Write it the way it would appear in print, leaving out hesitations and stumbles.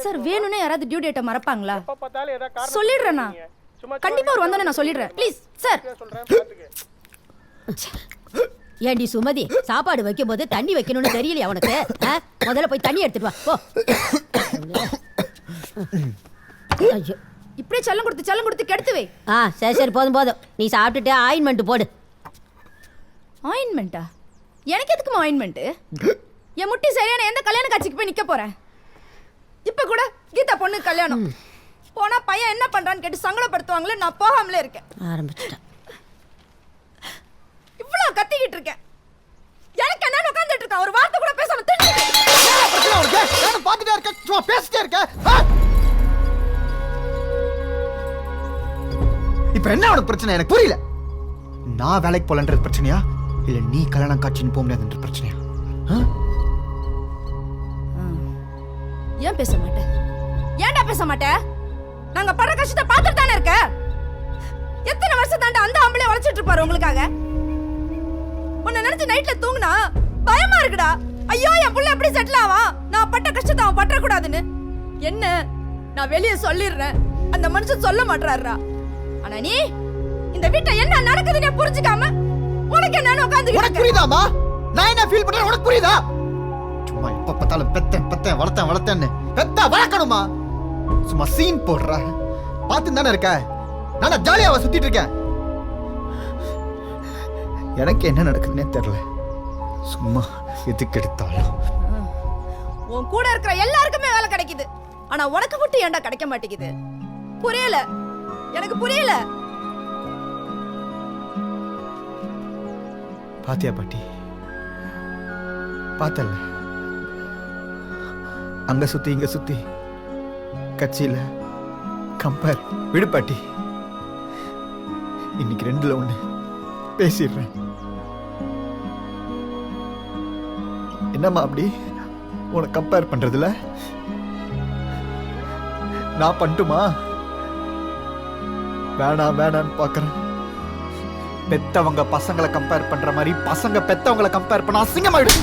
Sir வேணும்னே யாராவது due டேட்டை மறப்பாங்களா? சொல்லிடுறேண்ணா, கண்டிப்பா ஒரு வந்தோடனே நான் சொல்லிடுறேன். Please sir. ஏண்டி சுமதி, சாப்பாடு வைக்கும் போது தண்ணி வைக்கணும்னு தெரியலையா உனக்கு? முதல்ல போய் தண்ணி எடுத்துட்டு வா போ. ஐயோ, இப்படியே செல்லம் கொடுத்து கெடுத்து வை. சரி சரி, போதும் போதும். நீ சாப்பிட்டுட்டு ஆயின்மெண்ட் போடு. ஆயின்மெண்டா? எனக்கு எதுக்குமா ஆயின்மெண்ட்? என் முட்டி சரியான எந்த கல்யாண காட்சிக்கு போய் நிக்க போறேன்? இப்ப கூட கீதா பொண்ணு கல்யாணம் போனா பையன் என்ன பண்றான்னு கேட்டு சங்கடப்படுத்துவாங்களே, நான் போகாமலே இருக்கேன். ஆரம்பிச்சிட்டேன். இவ்வளவு கத்திக்கிட்டு இருக்கேன், எனக்கு என்ன உட்கார்ந்துட்டு இருக்கேன், ஒரு வார்த்தை கூட பேசாம பாத்துட்டே இருக்க, சும்மா பேசிட்டே இருக்க. இப்ப என்ன உனக்கு பிரச்சனை எனக்கு புரியல. நான் வேலைக்கு போலன்றது பிரச்சனையா, இல்ல நீ கல்யாணம் காட்சின்னு போக முடியாதுன்ற பிரச்சனையா? ஏன் பேச மாட்டேன்? ஏன்டா பேச மாட்டேன்? நாங்க படுற கஷ்டத்தை பார்த்துட்டு தானே இருக்க. எத்தனை வருஷம் தாண்டா அந்த ஆம்பளை உழைச்சிட்டு இருப்பாரு உங்களுக்காக. உன்னை நினைச்சு நைட்ல தூங்குனா பயமா இருக்குடா. ஐயோ, என் புள்ள எப்படி செட்டில் ஆவா, நான் பட்ட கஷ்டத்தை அவன் பற்ற கூடாதுன்னு. என்ன, நான் வெளியே சொல்லிடுறேன், அந்த மனுஷன் சொல்ல மாட்டாருடா. ஆனா நீ இந்த வீட்டை என்ன நடக்குதுன்னு புரிஞ்சுக்காம உனக்கு என்ன உட்கார்ந்து உனக்கு புரியுதாமா? நான் என்ன ஃபீல் பண்றேன் உனக்கு புரியுதா? சும்மா எப்ப பார்த்தாலும் பெத்தேன் வளர்த்தேன்னு பெத்தா வளர்க்கணுமா? சும்மா சீன் போடுற பார்த்து தானே இருக்க. நானா ஜாலியாவா சுத்திட்டு இருக்கேன்? எனக்கு என்ன நடக்குதுன்னே தெரியல. சும்மா எதுக்கு எடுத்தாலும் உன் கூட இருக்கிற எல்லாருக்குமே வேலை கிடைக்குது, ஆனா உனக்கு மட்டும் ஏன்டா கிடைக்க மாட்டேங்குது? புரியல, எனக்கு புரியல. பாத்தியா பாட்டி? பார்த்தல, அங்க சுத்தி இங்க சுத்தி கட்சியில கம்பேர் விடு பாட்டி. இன்னைக்கு 2ல 1 பேசிடுறேன். என்னம்மா அப்படி உன்னை கம்பேர் பண்றதுல நான் பண்ணட்டுமா? வேணான்னு பாக்குறேன். பெத்தவங்க பசங்களை கம்பேர் பண்ற மாதிரி பசங்க பெத்தவங்களை கம்பேர் பண்ண அசிங்கமாயிடும்.